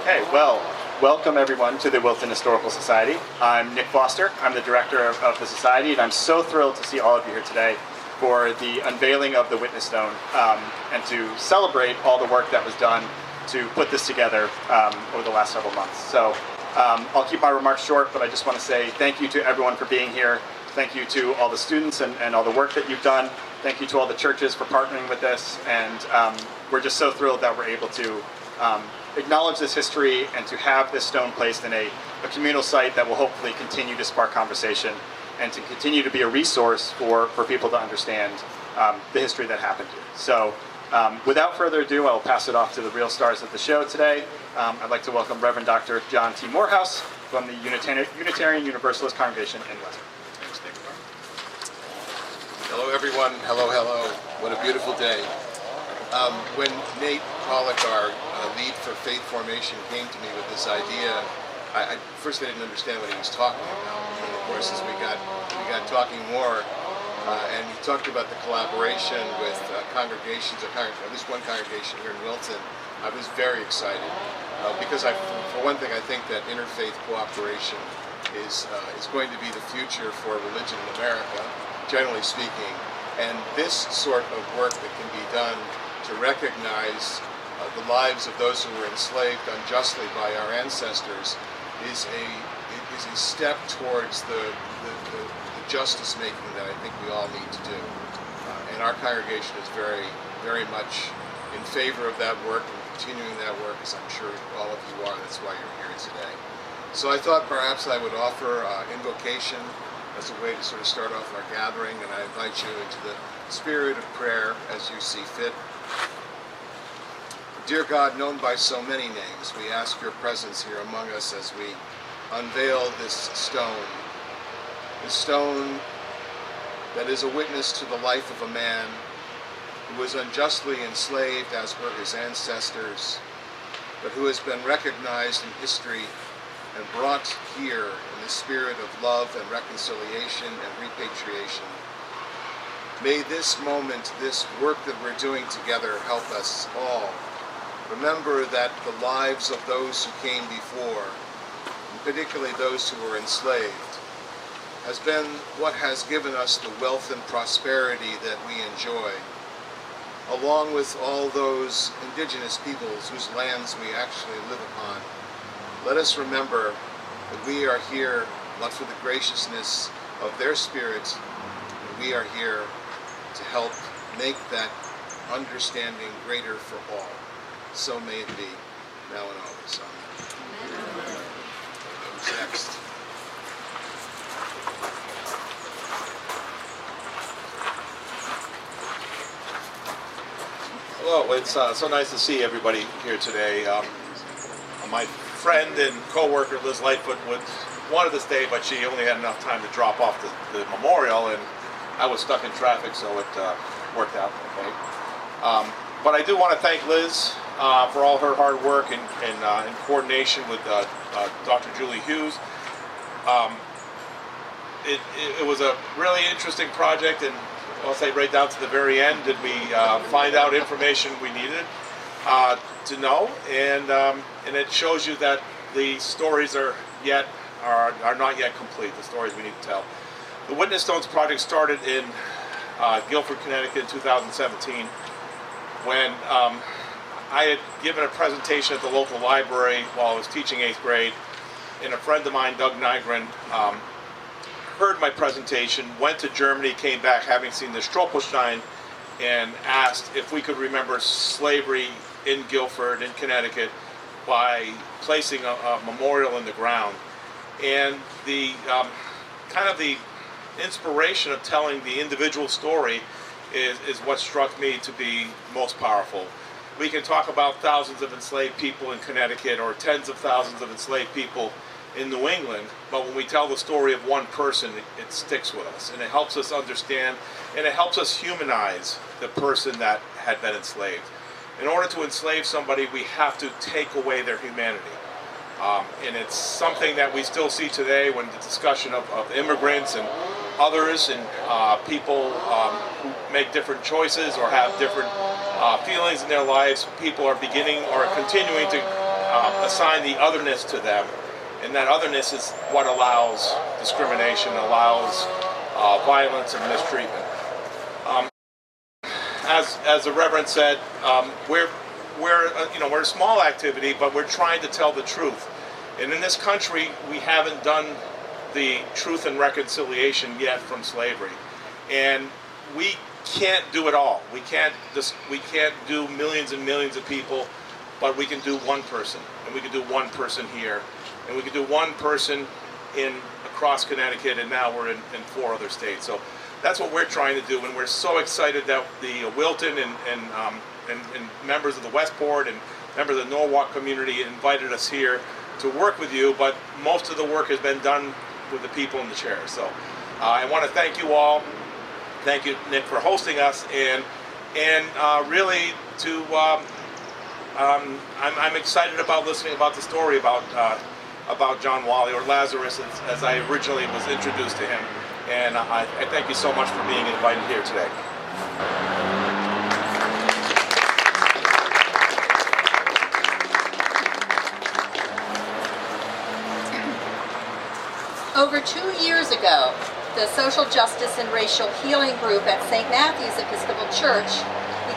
Okay, well, welcome everyone to the Wilton Historical Society. I'm Nick Foster. I'm the director of the Society, and I'm so thrilled to see all of you here today for the unveiling of the Witness Stone and to celebrate all the work that was done to put this together over the last several months. So I'll keep my remarks short, but I just want to say thank you to everyone for being here. Thank you to all the students and all the work that you've done. Thank you to all the churches for partnering with this, and we're just so thrilled that we're able to acknowledge this history and to have this stone placed in a communal site that will hopefully continue to spark conversation and to continue to be a resource for people to understand the history that happened here. So without further ado, I'll pass it off to the real stars of the show today. I'd like to welcome Reverend Dr. John T. Morehouse from the Unitarian Universalist Congregation in Western. Thanks, Nick. Hello, everyone. Hello, hello. What a beautiful day. When Nate Pollock, our lead for faith formation, came to me with this idea, first I didn't understand what he was talking about. And of course, as we got talking more, and he talked about the collaboration with congregations, at least one congregation here in Wilton, I was very excited because for one thing, I think that interfaith cooperation is going to be the future for religion in America, generally speaking. And this sort of work that can be done to recognize the lives of those who were enslaved unjustly by our ancestors is a step towards the justice making that I think we all need to do. And our congregation is very, very much in favor of that work and continuing that work, as I'm sure all of you are. That's why you're here today. So I thought perhaps I would offer invocation as a way to sort of start off our gathering, and I invite you into the spirit of prayer as you see fit. Dear God, known by so many names, we ask your presence here among us as we unveil this stone that is a witness to the life of a man who was unjustly enslaved, as were his ancestors, but who has been recognized in history and brought here in the spirit of love and reconciliation and repatriation. May this moment, this work that we're doing together, help us all remember that the lives of those who came before, and particularly those who were enslaved, has been what has given us the wealth and prosperity that we enjoy, along with all those indigenous peoples whose lands we actually live upon. Let us remember that we are here but for the graciousness of their spirit, and we are here to help make that understanding greater for all. So may it be, now and always. Amen. Who's next? Hello, it's so nice to see everybody here today. My friend and co-worker Liz Lightfoot wanted to stay, but she only had enough time to drop off the memorial, and I was stuck in traffic, so it worked out okay. But I do want to thank Liz for all her hard work and in coordination with Dr. Julie Hughes. It was a really interesting project, and I'll say right down to the very end did we find out information we needed to know, and it shows you that the stories are not yet complete, the stories we need to tell. The Witness Stones project started in Guilford, Connecticut in 2017 when I had given a presentation at the local library while I was teaching 8th grade, and a friend of mine, Doug Nygren, heard my presentation, went to Germany, came back having seen the Stolperstein, and asked if we could remember slavery in Guilford, in Connecticut, by placing a memorial in the ground. And the kind of the inspiration of telling the individual story is what struck me to be most powerful. We can talk about thousands of enslaved people in Connecticut or tens of thousands of enslaved people in New England, but when we tell the story of one person, it sticks with us, and it helps us understand, and it helps us humanize the person that had been enslaved. In order to enslave somebody, we have to take away their humanity. And it's something that we still see today when the discussion of immigrants and others and people who make different choices or have different feelings in their lives, people are beginning or continuing to assign the otherness to them, and that otherness is what allows discrimination, allows violence and mistreatment. As the Reverend said, we're a small activity, but we're trying to tell the truth. And in this country, we haven't done the truth and reconciliation yet from slavery, and we can't do it all. We can't do millions and millions of people, but we can do one person, and we can do one person here, and we can do one person across Connecticut, and now we're in 4 other states. So that's what we're trying to do, and we're so excited that the Wilton and members of the Westport and members of the Norwalk community invited us here to work with you, but most of the work has been done with the people in the chairs. So I want to thank you all. Thank you, Nick, for hosting us, and really to I'm excited about listening about the story about John Wally, or Lazarus, as I originally was introduced to him. And I thank you so much for being invited here today. Over 2 years ago, the Social Justice and Racial Healing Group at St. Matthew's Episcopal Church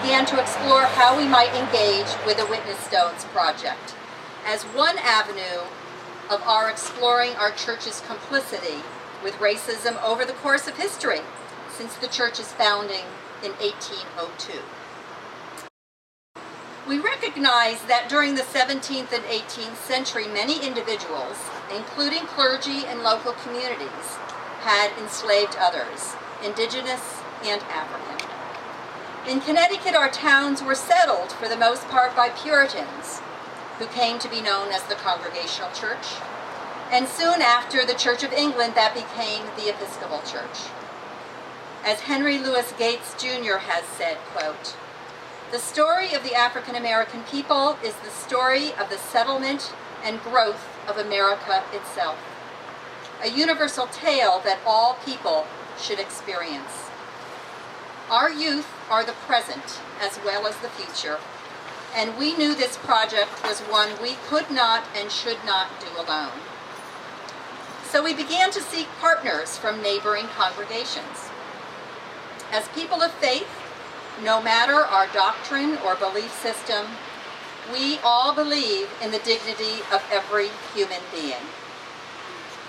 began to explore how we might engage with the Witness Stones Project as one avenue of our exploring our church's complicity with racism over the course of history since the church's founding in 1802. We recognize that during the 17th and 18th century, many individuals, including clergy and local communities, had enslaved others, indigenous and African. In Connecticut, our towns were settled for the most part by Puritans, who came to be known as the Congregational Church, and soon after the Church of England that became the Episcopal Church. As Henry Louis Gates Jr. has said, quote, "The story of the African American people is the story of the settlement and growth of America itself, a universal tale that all people should experience. Our youth are the present as well as the future, and we knew this project was one we could not and should not do alone. So we began to seek partners from neighboring congregations. As people of faith, no matter our doctrine or belief system, we all believe in the dignity of every human being.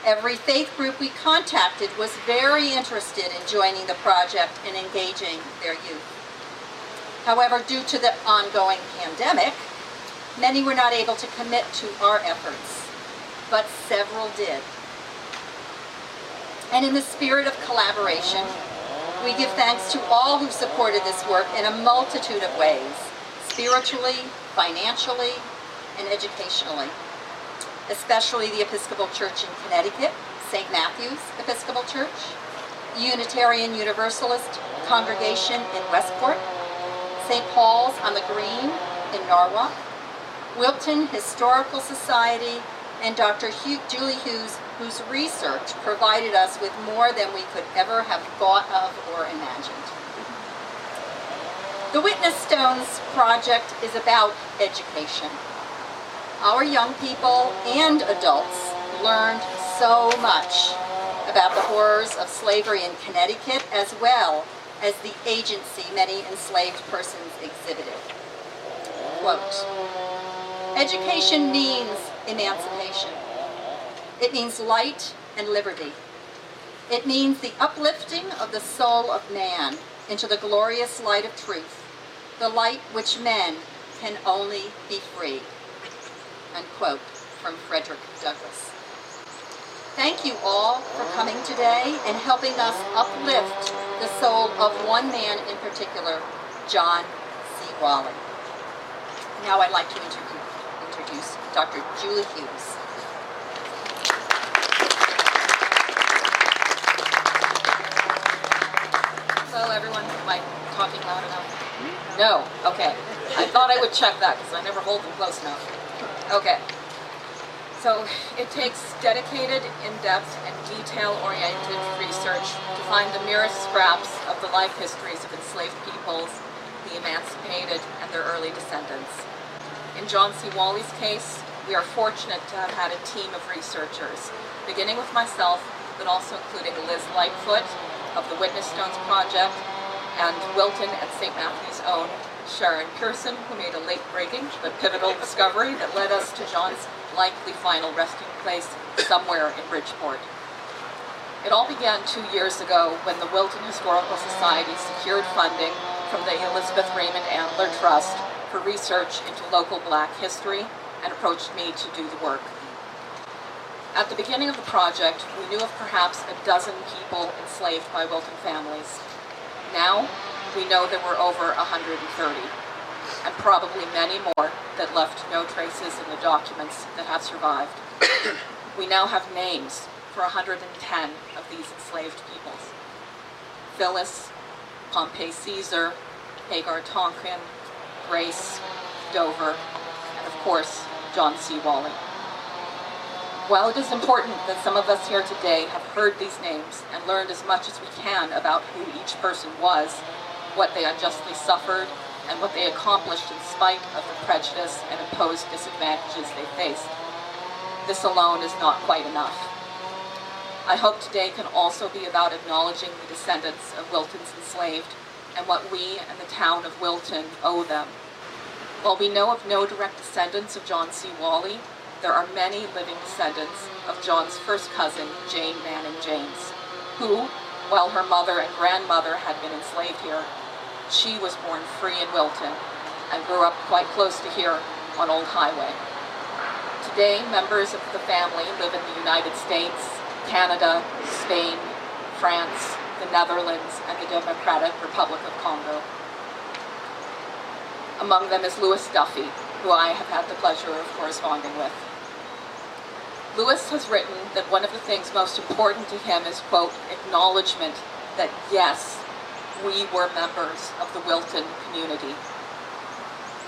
Every faith group we contacted was very interested in joining the project and engaging their youth. However, due to the ongoing pandemic, many were not able to commit to our efforts, but several did. And in the spirit of collaboration, we give thanks to all who supported this work in a multitude of ways, spiritually, financially, and educationally, especially the Episcopal Church in Connecticut, St. Matthew's Episcopal Church, Unitarian Universalist Congregation in Westport, St. Paul's on the Green in Norwalk, Wilton Historical Society, and Dr. Julie Hughes, whose research provided us with more than we could ever have thought of or imagined. The Witness Stones Project is about education. Our young people and adults learned so much about the horrors of slavery in Connecticut, as well as the agency many enslaved persons exhibited. Quote, "Education means emancipation. It means light and liberty. It means the uplifting of the soul of man into the glorious light of truth, the light which men can only be free." Unquote, from Frederick Douglass. Thank you all for coming today and helping us uplift the soul of one man in particular, John C. Wally. Now I'd like to introduce Dr. Julie Hughes. Hello everyone, am I talking loud enough? No, okay. I thought I would check that because I never hold them close enough. Okay. So it takes dedicated, in-depth, and detail-oriented research to find the merest scraps of the life histories of enslaved peoples, the emancipated, and their early descendants. In John C. Wally's case, We are fortunate to have had a team of researchers, beginning with myself, but also including Liz Lightfoot of the Witness Stones Project, and Wilton and St. Matthew's own Sharon Pearson, who made a late-breaking but pivotal discovery that led us to John's likely final resting place somewhere in Bridgeport. It all began 2 years ago when the Wilton Historical Society secured funding from the Elizabeth Raymond Antler Trust for research into local Black history and approached me to do the work. At the beginning of the project, we knew of perhaps a dozen people enslaved by Wilton families. Now, we know there were over 130, and probably many more that left no traces in the documents that have survived. We now have names for 110 of these enslaved peoples. Phyllis, Pompey Caesar, Hagar Tonkin, Grace, Dover, and of course, John C. Wally. While it is important that some of us here today have heard these names and learned as much as we can about who each person was, what they unjustly suffered, and what they accomplished in spite of the prejudice and imposed disadvantages they faced, this alone is not quite enough. I hope today can also be about acknowledging the descendants of Wilton's enslaved and what we and the town of Wilton owe them. While we know of no direct descendants of John C. Wally, there are many living descendants of John's first cousin, Jane Manning James, who, while her mother and grandmother had been enslaved here, she was born free in Wilton and grew up quite close to here on Old Highway. Today, members of the family live in the United States, Canada, Spain, France, the Netherlands, and the Democratic Republic of Congo. Among them is Louis Duffy, who I have had the pleasure of corresponding with. Louis has written that one of the things most important to him is, quote, acknowledgement that yes, we were members of the Wilton community.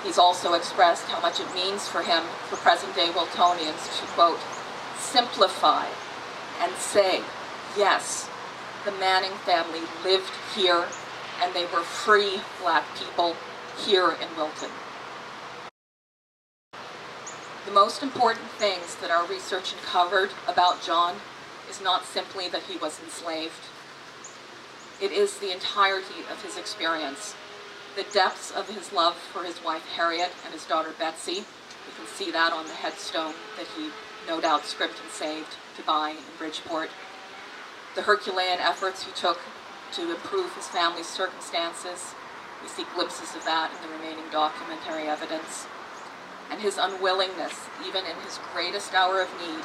He's also expressed how much it means for him, for present-day Wiltonians, to, quote, simplify and say, yes, the Manning family lived here and they were free Black people here in Wilton. The most important things that our research uncovered about John is not simply that he was enslaved. It is the entirety of his experience, the depths of his love for his wife Harriet and his daughter Betsy. You can see that on the headstone that he no doubt scrimped and saved to buy in Bridgeport. The Herculean efforts he took to improve his family's circumstances. We see glimpses of that in the remaining documentary evidence. And his unwillingness, even in his greatest hour of need,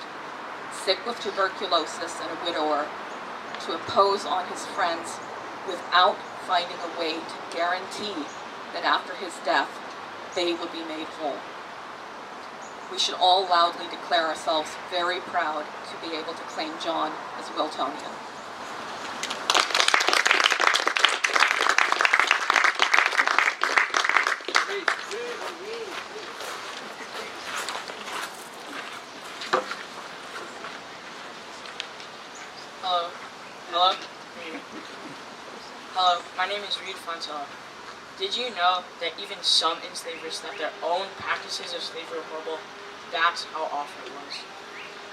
sick with tuberculosis and a widower, to impose on his friends without finding a way to guarantee that after his death, they would be made whole. We should all loudly declare ourselves very proud to be able to claim John as a Wiltonian. Hello, my name is Reed Fontella. Did you know that even some enslavers thought their own practices of slavery were horrible? That's how awful it was.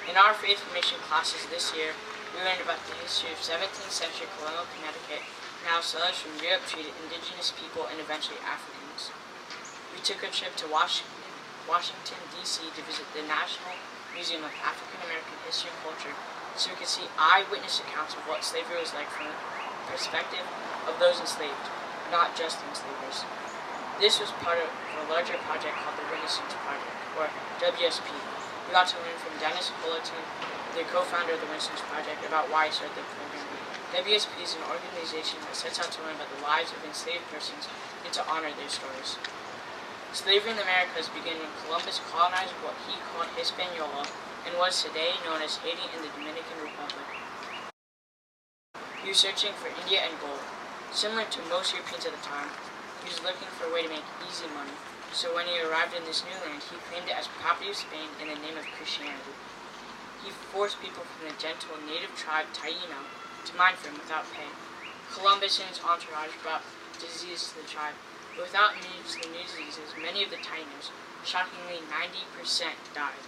In our faith formation classes this year, we learned about the history of 17th century colonial Connecticut and how settlers from Europe treated indigenous people and eventually Africans. We took a trip to Washington, D.C. to visit the National Museum of African American History and Culture so we could see eyewitness accounts of what slavery was like from the perspective of those enslaved, not just enslavers. This was part of a larger project called the Witness Stones Project, or WSP. We got to learn from Dennis Fullerton, the co-founder of the Witness Stones Project, about why he started the program. WSP is an organization that sets out to learn about the lives of enslaved persons and to honor their stories. Slavery in the Americas began when Columbus colonized what he called Hispaniola and what is today known as Haiti and the Dominican Republic. He was searching for India and gold. Similar to most Europeans at the time, he was looking for a way to make easy money. So when he arrived in this new land, he claimed it as property of Spain in the name of Christianity. He forced people from the gentle native tribe Taino to mine for him without pay. Columbus and his entourage brought disease to the tribe, Without news and new diseases, many of the taínos, shockingly 90%, died.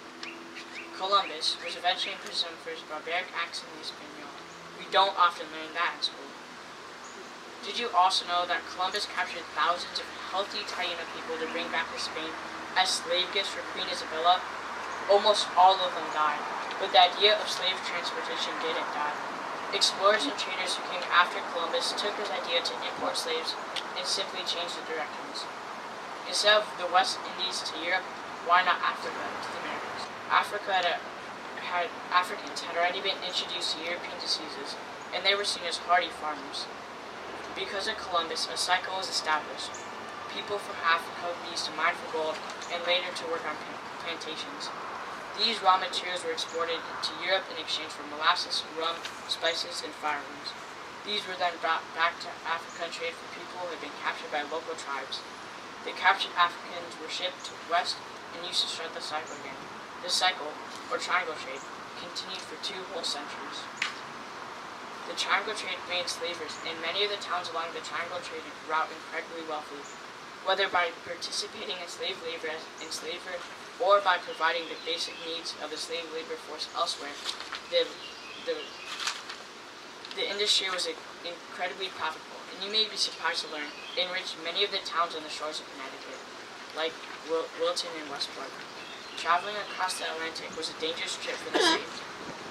Columbus was eventually imprisoned for his barbaric acts in Hispaniola. We don't often learn that in school. Did you also know that Columbus captured thousands of healthy Taino people to bring back to Spain as slave gifts for Queen Isabella? Almost all of them died, but the idea of slave transportation didn't die. Explorers and traders who came after Columbus took his idea to import slaves and simply changed the directions. Instead of the West Indies to Europe, why not Africa to the Americas? Africans had already been introduced to European diseases, and they were seen as hardy farmers. Because of Columbus, a cycle was established. People from Africa were used to mine for gold and later to work on plantations. These raw materials were exported to Europe in exchange for molasses, rum, spices, and firearms. These were then brought back to Africa and traded for people who had been captured by local tribes. The captured Africans were shipped west and used to start the cycle again. This cycle, or triangle trade, continued for 2 whole centuries. The triangle trade made enslavers, and many of the towns along the triangle trade route incredibly wealthy. Whether by participating in slave labor as enslaver or by providing the basic needs of the slave labor force elsewhere, the industry was incredibly profitable, and you may be surprised to learn, it enriched many of the towns on the shores of Connecticut, like Wilton and Westport. Traveling across the Atlantic was a dangerous trip for the slaves.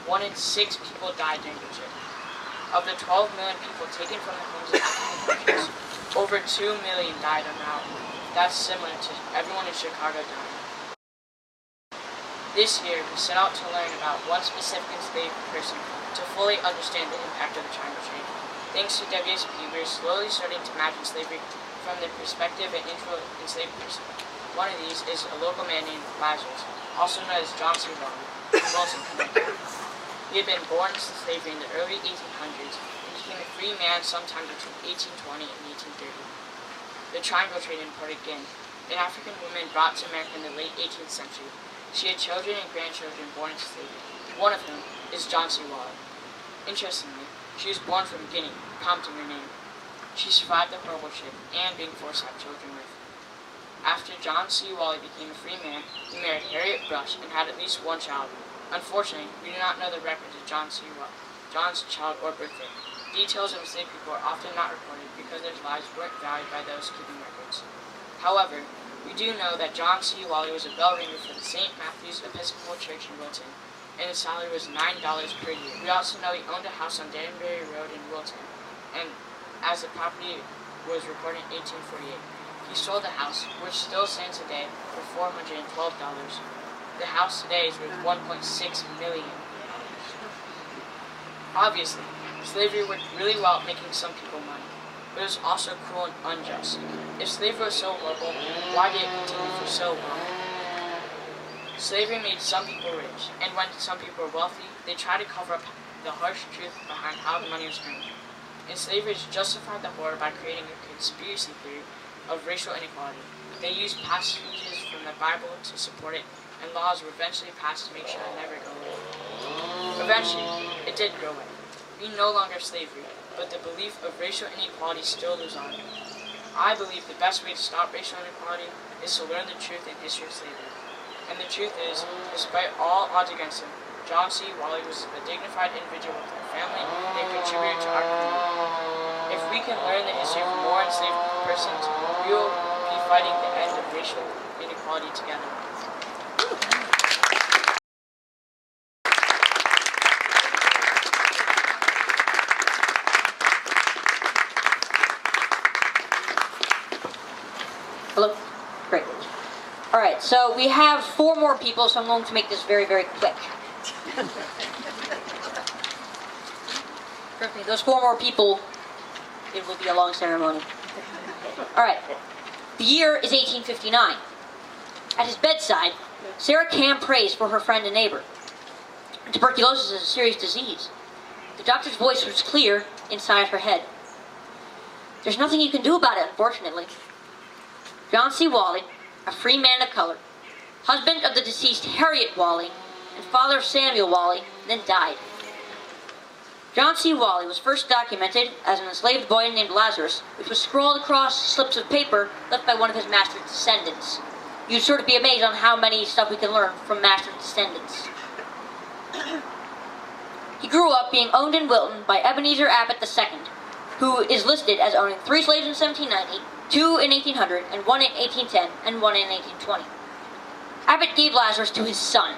1 in 6 people died during the trip. Of the 12 million people taken from the homes of African countries, over 2 million died en route. That's similar to everyone in Chicago dying. This year, we set out to learn about one specific enslaved person to fully understand the impact of the triangle trade. Thanks to WSP, we are slowly starting to imagine slavery from the perspective of an enslaved person. One of these is a local man named Lazarus, also known as John C. Wally, from Wilson, Connecticut. He had been born into slavery in the early 1800s and became a free man sometime between 1820 and 1830. The triangle trade imported again. An African woman brought to America in the late 18th century. She had children and grandchildren born into slavery, one of whom is John C. Wally. Interestingly, she was born from Guinea, prompting her name. She survived the horrible trip and being forced to have children with. After John C. Wally became a free man, he married Harriet Brush and had at least one child. Unfortunately, we do not know the records of John's child or birthday. Details of enslaved people are often not recorded because their lives weren't valued by those keeping records. However, we do know that John C. Wally was a bell ringer for the St. Matthew's Episcopal Church in Wilton, and his salary was $9 per year. We also know he owned a house on Danbury Road in Wilton, and as the property was reported in 1848. He sold the house, which still stands today, for $412. The house today is worth $1.6 million. Obviously, slavery worked really well at making some people money, but it was also cruel and unjust. If slavery was so horrible, why did it continue for so long? Slavery made some people rich, and when some people were wealthy, they tried to cover up the harsh truth behind how the money was earned. Enslavers justified the horror by creating a conspiracy theory of racial inequality. They used passages from the Bible to support it, and laws were eventually passed to make sure it never go away. Eventually, it did go away. We no longer have slavery, but the belief of racial inequality still lives on. I believe the best way to stop racial inequality is to learn the truth and history of slavery. And the truth is, despite all odds against him, John C. Wally was a dignified individual with a family and contributor to our community. If we can learn the history of more enslaved persons, we will be fighting the end of racial inequality together. Hello? Great. All right, so we have 4 more people, so I'm going to make this very, very quick. Trust me, those 4 more people, it will be a long ceremony. All right. The year is 1859. At his bedside, Sarah Cam prays for her friend and neighbor. Tuberculosis is a serious disease. The doctor's voice was clear inside her head. There's nothing you can do about it, unfortunately. John C. Wally, a free man of color, husband of the deceased Harriet Wally, and father of Samuel Wally, then died. John C. Wally was first documented as an enslaved boy named Lazarus, which was scrawled across slips of paper left by one of his master's descendants. You'd sort of be amazed on how many stuff we can learn from master's descendants. He grew up being owned in Wilton by Ebenezer Abbott II, who is listed as owning 3 slaves in 1790, 2 in 1800, and 1 in 1810, and 1 in 1820. Abbott gave Lazarus to his son,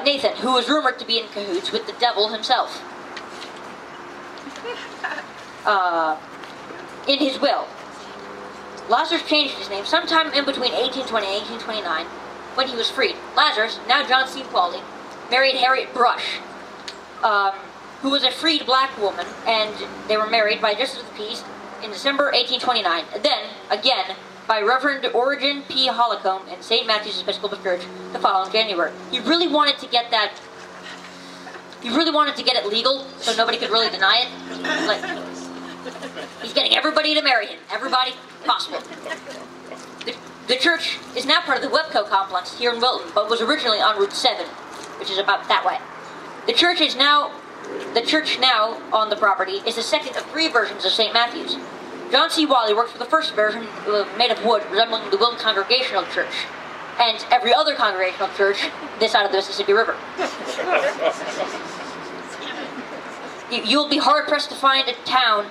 Nathan, who was rumored to be in cahoots with the devil himself. In his will, Lazarus changed his name sometime in between 1820 and 1829 when he was freed. Lazarus, now John C. Wally, married Harriet Brush, who was a freed black woman, and they were married by Justice of the Peace in December 1829, and then, again, by Reverend Origen P. Holcomb in St. Matthew's Episcopal Church the following January. He really wanted to get it legal, so nobody could really deny it. Like, he's getting everybody to marry him, everybody possible. The church is now part of the Webco complex here in Wilton, but was originally on Route 7, which is about that way. The church now on the property is the second of 3 versions of St. Matthew's. John C. Wally worked for the first version, made of wood, resembling the Wilton Congregational Church, and every other Congregational church this side of the Mississippi River. You'll be hard-pressed to find a town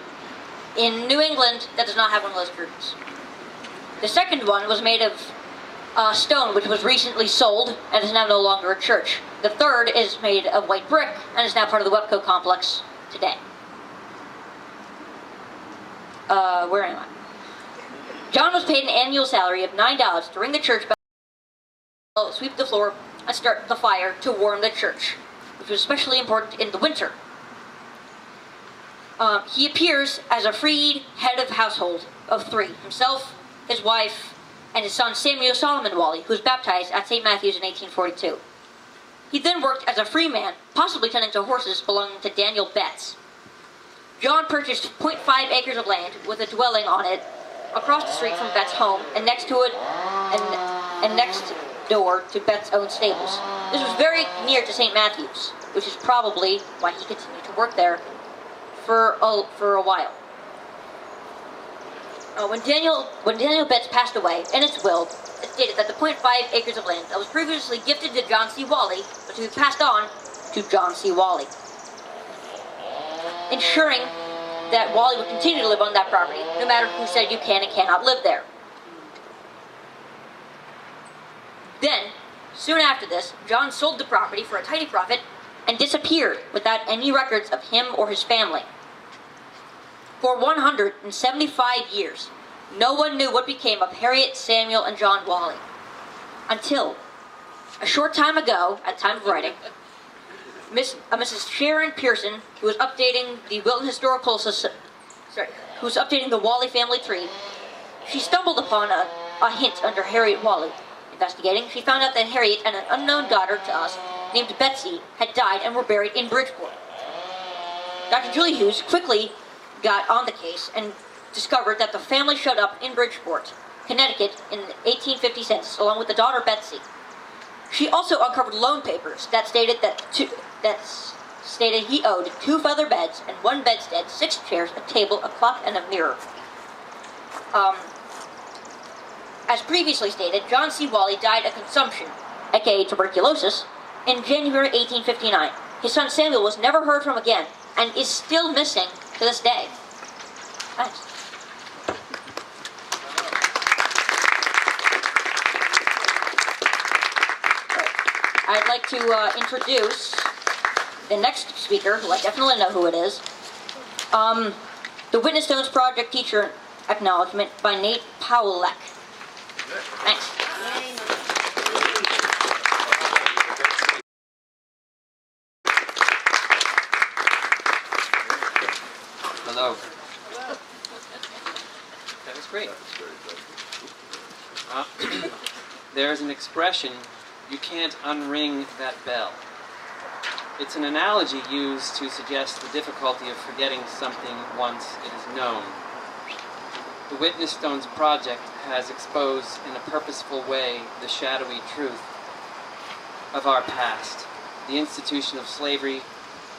in New England that does not have one of those churches. The second one was made of stone, which was recently sold and is now no longer a church. The third is made of white brick and is now part of the Webco complex today. Where am I? John was paid an annual salary of $9 to ring the church bell, sweep the floor, and start the fire to warm the church, which was especially important in the winter. He appears as a freed head of household of 3, himself, his wife, and his son Samuel Solomon Wally, who was baptized at St. Matthew's in 1842. He then worked as a free man, possibly tending to horses belonging to Daniel Betts. John purchased 0.5 acres of land with a dwelling on it across the street from Betts' home and next to it and next door to Betts' own stables. This was very near to St. Matthew's, which is probably why he continued to work there for a while. When Daniel Betts passed away, in its will, it stated that the 0.5 acres of land that was previously gifted to John C. Wally was to be passed on to John C. Wally, ensuring that Wally would continue to live on that property, no matter who said you can and cannot live there. Then, soon after this, John sold the property for a tidy profit and disappeared without any records of him or his family. For 175 years, no one knew what became of Harriet, Samuel, and John Wally. Until, a short time ago, at the time of writing, Mrs. Sharon Pearson, who was updating the Wilton Historical Society, who was updating the Wally family tree, she stumbled upon a hint under Harriet Wally. Investigating, she found out that Harriet and an unknown daughter to us, named Betsy, had died and were buried in Bridgeport. Dr. Julie Hughes quickly got on the case and discovered that the family showed up in Bridgeport, Connecticut in 1856, along with the daughter Betsy. She also uncovered loan papers that stated he owed 2 feather beds and 1 bedstead, 6 chairs, a table, a clock, and a mirror. As previously stated, John C. Wally died of consumption, aka tuberculosis, in January 1859. His son Samuel was never heard from again and is still missing to this day. Thanks. I'd like to introduce the next speaker, who I definitely know who it is. The Witness Stones Project Teacher Acknowledgement by Nate Powlek. Thanks. Hello. That was great. There's an expression, you can't unring that bell. It's an analogy used to suggest the difficulty of forgetting something once it is known. The Witness Stones Project has exposed in a purposeful way the shadowy truth of our past, the institution of slavery,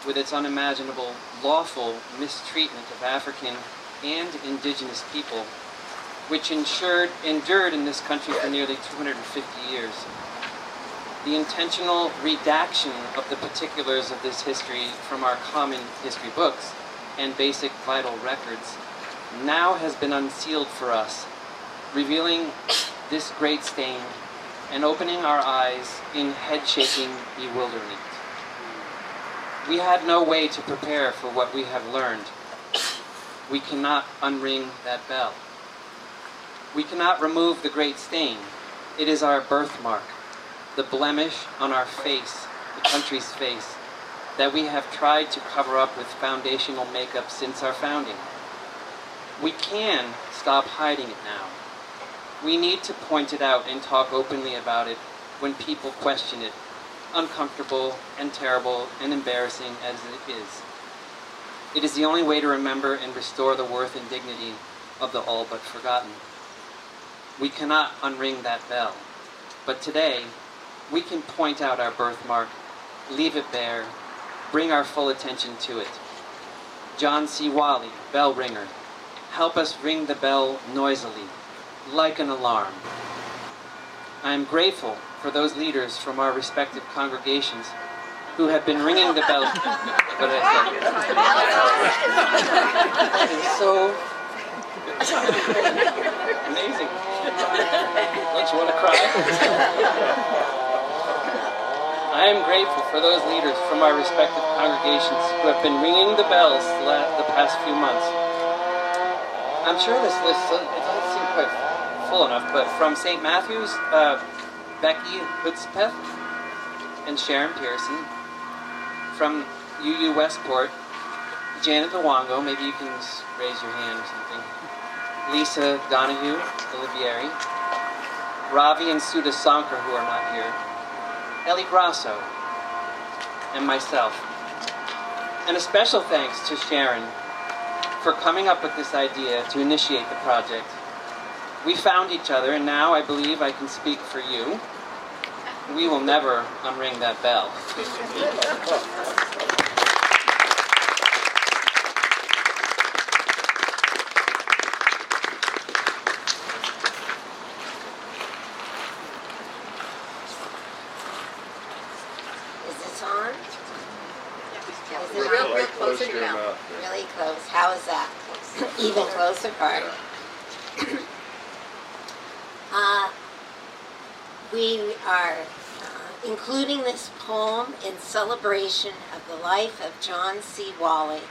with its unimaginable, lawful mistreatment of African and indigenous people, which endured in this country for nearly 250 years. The intentional redaction of the particulars of this history from our common history books and basic vital records now has been unsealed for us, revealing this great stain and opening our eyes in head-shaking bewilderment. We had no way to prepare for what we have learned. We cannot unring that bell. We cannot remove the great stain. It is our birthmark, the blemish on our face, the country's face, that we have tried to cover up with foundational makeup since our founding. We can stop hiding it now. We need to point it out and talk openly about it when people question it, uncomfortable and terrible and embarrassing as it is. It is the only way to remember and restore the worth and dignity of the all but forgotten. We cannot unring that bell, but today we can point out our birthmark, leave it bare, bring our full attention to it. John C. Wally, bell ringer, help us ring the bell noisily, like an alarm. I am grateful for those leaders from our respective congregations who have been ringing the bell. What did I say? That is so amazing. Don't you want to cry? I am grateful for those leaders from our respective congregations who have been ringing the bells the past few months. I'm sure this list doesn't seem quite full enough, but from St. Matthew's, Becky Hudspeth and Sharon Pearson. From UU Westport, Janet Luongo, maybe you can just raise your hand or something. Lisa Donahue, Olivieri. Ravi and Sudha Sankar, who are not here. Ellie Grasso, and myself. And a special thanks to Sharon for coming up with this idea to initiate the project. We found each other, and now I believe I can speak for you. We will never unring that bell. Is this on? Is it Real on? real close to your mouth. Really close. How is that? Even closer part. We are including this poem in celebration of the life of John C. Wally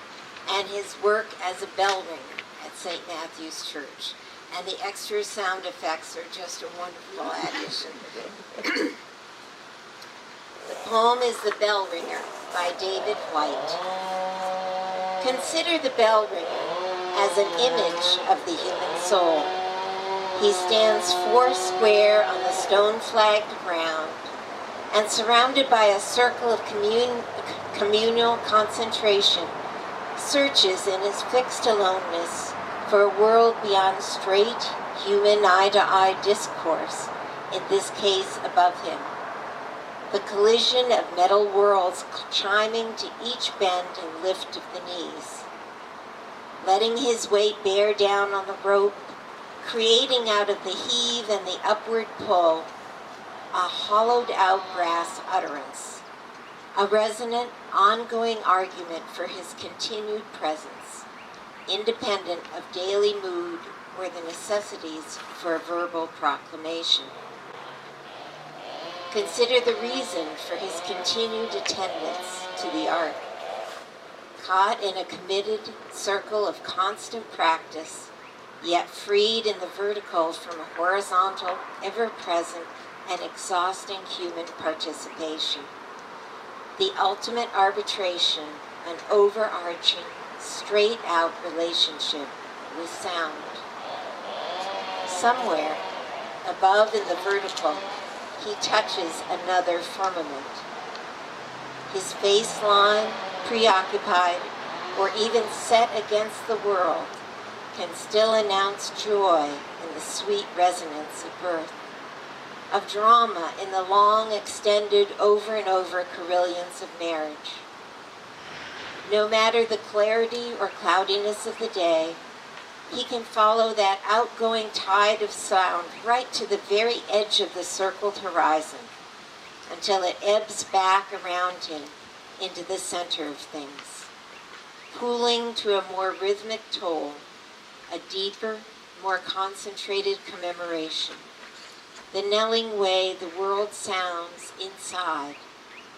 and his work as a bell ringer at St. Matthew's Church. And the extra sound effects are just a wonderful addition. The poem is The Bell Ringer by David White. Consider the bell ringer as an image of the human soul. He stands 4 square on the stone-flagged ground and surrounded by a circle of communal concentration, searches in his fixed aloneness for a world beyond straight, human eye-to-eye discourse, in this case above him. The collision of metal worlds chiming to each bend and lift of the knees. Letting his weight bear down on the rope, creating out of the heave and the upward pull, a hollowed-out brass utterance, a resonant, ongoing argument for his continued presence, independent of daily mood or the necessities for a verbal proclamation. Consider the reason for his continued attendance to the art. Caught in a committed circle of constant practice, yet freed in the vertical from a horizontal, ever-present, and exhausting human participation. The ultimate arbitration, an overarching, straight-out relationship with sound. Somewhere, above in the vertical, he touches another firmament. His baseline, preoccupied, or even set against the world, can still announce joy in the sweet resonance of birth, of drama in the long, extended, over and over carillons of marriage. No matter the clarity or cloudiness of the day, he can follow that outgoing tide of sound right to the very edge of the circled horizon until it ebbs back around him into the center of things, pooling to a more rhythmic toll, a deeper, more concentrated commemoration, the knelling way the world sounds inside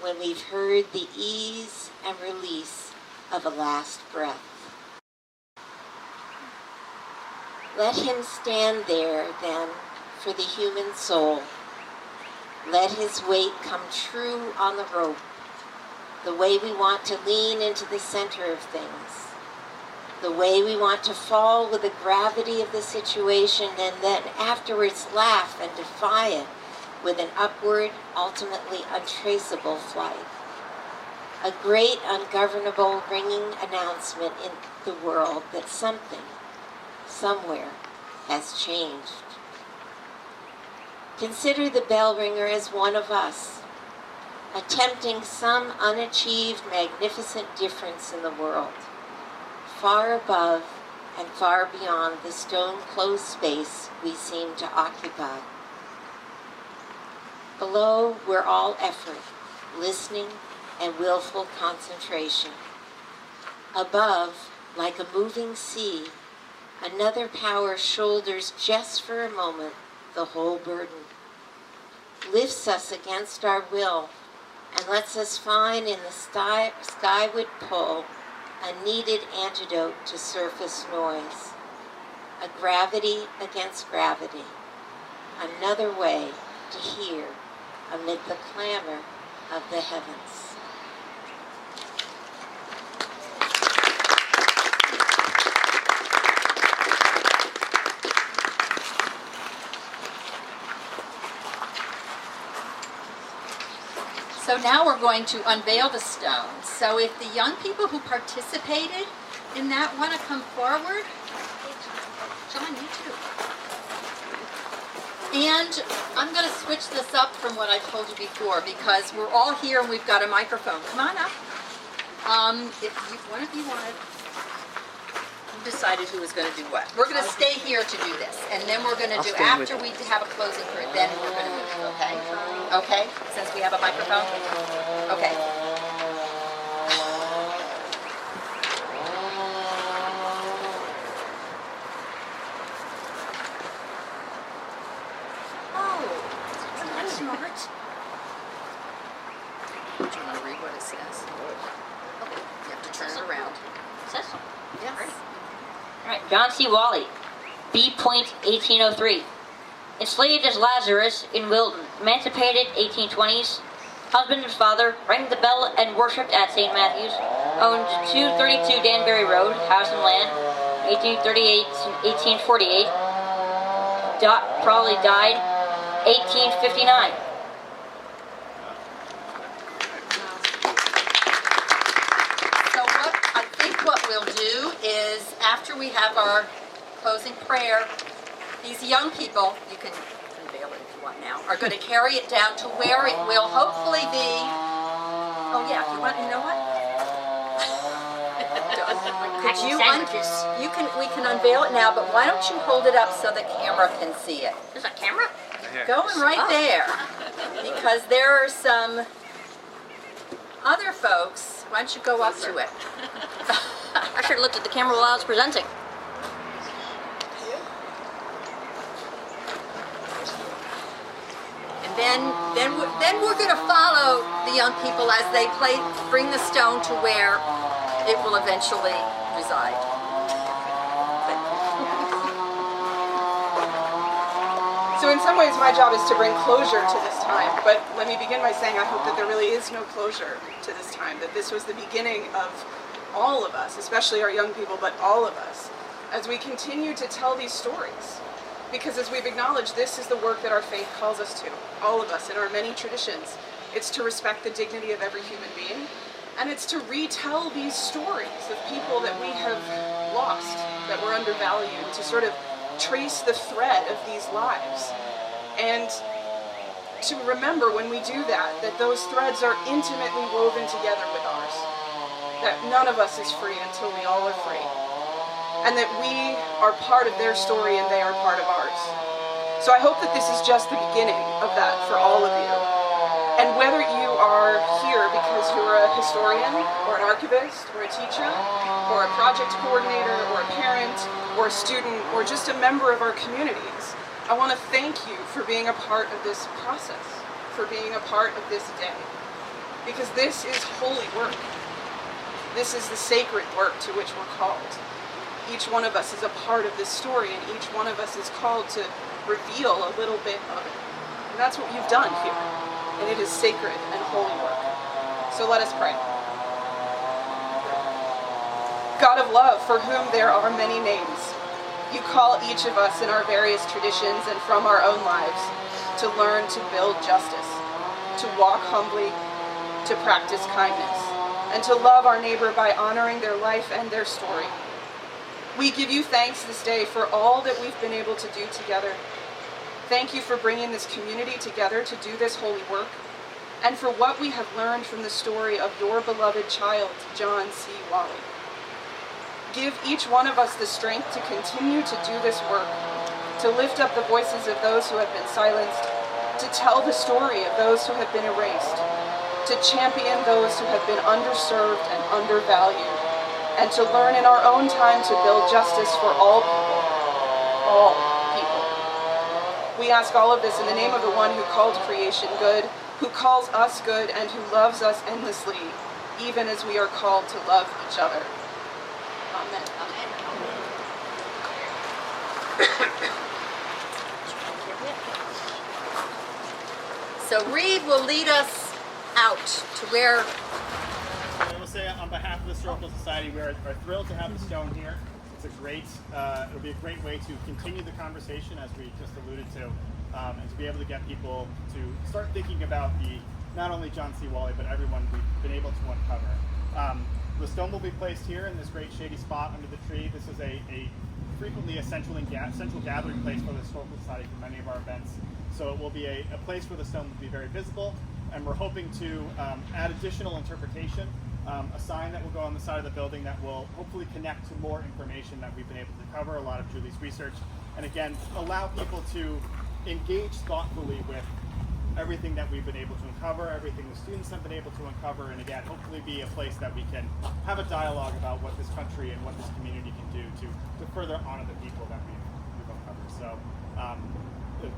when we've heard the ease and release of a last breath. Let him stand there, then, for the human soul. Let his weight come true on the rope, the way we want to lean into the center of things, the way we want to fall with the gravity of the situation and then afterwards laugh and defy it with an upward, ultimately untraceable flight. A great, ungovernable, ringing announcement in the world that something, somewhere, has changed. Consider the bell ringer as one of us, attempting some unachieved, magnificent difference in the world, far above and far beyond the stone-closed space we seem to occupy. Below, we're all effort, listening, and willful concentration. Above, like a moving sea, another power shoulders just for a moment the whole burden, lifts us against our will, and lets us find in the skyward pull a needed antidote to surface noise, a gravity against gravity, another way to hear amid the clamor of the heavens. So now we're going to unveil the stones. So if the young people who participated in that want to come forward, John, you too. And I'm going to switch this up from what I told you before because we're all here and we've got a microphone. Come on up. If one of you wanted, who decided who was going to do what? We're going to stay here to do this, and then we're going to do after we have a closing period. Then we're going to move. Okay? Okay. Since we have a microphone. Okay. That's smart. Do you want to read what it says? Okay. You have to turn it around. Says so. Yes. All right, John C. Wally, B. Point, 1803. Enslaved as Lazarus in Wilton, emancipated 1820s. Husband and father, rang the bell and worshipped at St. Matthew's. Owned 232 Danbury Road, house and land, 1838 and 1848. Probably died 1859. What we'll do is, after we have our closing prayer, these young people, you can unveil it if you want now, are going to carry it down to where it will hopefully be. Oh yeah, if you want, you know what? We can unveil it now, but why don't you hold it up so the camera can see it? There's a camera? Going right there, because there are some other folks. Why don't you go up to it? I should have looked at the camera while I was presenting. And then we're going to follow the young people as they bring the stone to where it will eventually reside. So in some ways my job is to bring closure to this time, but let me begin by saying I hope that there really is no closure to this time, that this was the beginning of all of us, especially our young people, but all of us, as we continue to tell these stories. Because as we've acknowledged, this is the work that our faith calls us to, all of us in our many traditions. It's to respect the dignity of every human being, and it's to retell these stories of people that we have lost, that were undervalued, to sort of trace the thread of these lives. And to remember when we do that, that those threads are intimately woven together with ours. that none of us is free until we all are free, and that we are part of their story and they are part of ours. So I hope that this is just the beginning of that for all of you. And whether you are here because you're a historian, or an archivist, or a teacher, or a project coordinator, or a parent, or a student, or just a member of our communities, I want to thank you for being a part of this process, for being a part of this day. Because this is holy work. This is the sacred work to which we're called. Each one of us is a part of this story, and each one of us is called to reveal a little bit of it. And that's what you've done here. And it is sacred and holy work. So let us pray. God of love, for whom there are many names, you call each of us in our various traditions and from our own lives to learn to build justice, to walk humbly, to practice kindness, and to love our neighbor by honoring their life and their story. We give you thanks this day for all that we've been able to do together. Thank you for bringing this community together to do this holy work, and for what we have learned from the story of your beloved child, John C. Wally. Give each one of us the strength to continue to do this work, to lift up the voices of those who have been silenced, to tell the story of those who have been erased, to champion those who have been underserved and undervalued, and to learn in our own time to build justice for all people. All people. We ask all of this in the name of the one who called creation good, who calls us good, and who loves us endlessly, even as we are called to love each other. Amen. So Reed will lead us out to where... I will say on behalf of the Historical Society, we are thrilled to have the stone here. It's a great, it'll be a great way to continue the conversation, as we just alluded to, and to be able to get people to start thinking about not only John C. Wally, but everyone we've been able to uncover. The stone will be placed here in this great shady spot under the tree. This is a frequently a central gathering place for the Historical Society for many of our events. So it will be a place where the stone will be very visible, and we're hoping to add additional interpretation. A sign that will go on the side of the building that will hopefully connect to more information that we've been able to cover, a lot of Julie's research, and again, allow people to engage thoughtfully with everything that we've been able to uncover, everything the students have been able to uncover, and again, hopefully be a place that we can have a dialogue about what this country and what this community can do to further honor the people that we've uncovered. So,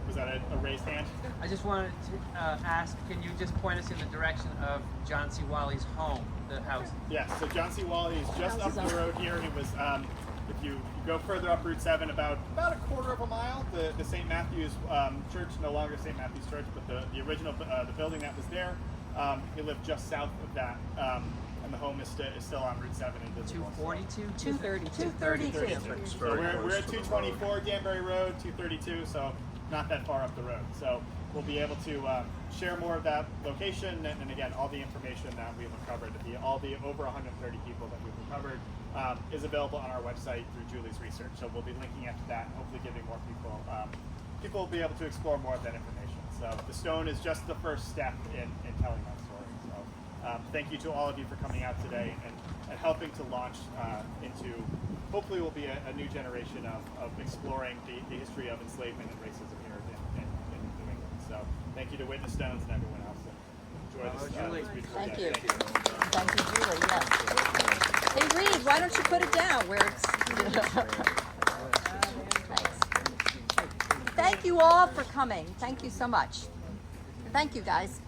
was that a raised hand? I just wanted to ask, can you just point us in the direction of John C. Wally's home, the house? Yeah, so John C. Wally is just up the road here. It was, if you go further up Route 7, about a quarter of a mile, the St. Matthew's Church, no longer St. Matthew's Church, but the original, the building that was there, he lived just south of that, and the home is still on Route 7 in visible. 242? 232. So we're at 224 Danbury Road, 232, so not that far up the road. So we'll be able to share more of that location, and again, all the information that we've uncovered, all the over 130 people that we've uncovered, is available on our website through Julie's research. So we'll be linking up to that, and hopefully giving more people, people will be able to explore more of that information. So the stone is just the first step in telling that story. So thank you to all of you for coming out today and helping to launch into, hopefully will be a new generation of exploring the history of enslavement and racism here in New England. So thank you to Witness Stones and everyone else. And enjoy this beautiful Thank day. you. Thank you, Julie. Yes. Hey, Reed, why don't you put it down where it's... Thanks. Thank you all for coming. Thank you so much. Thank you, guys.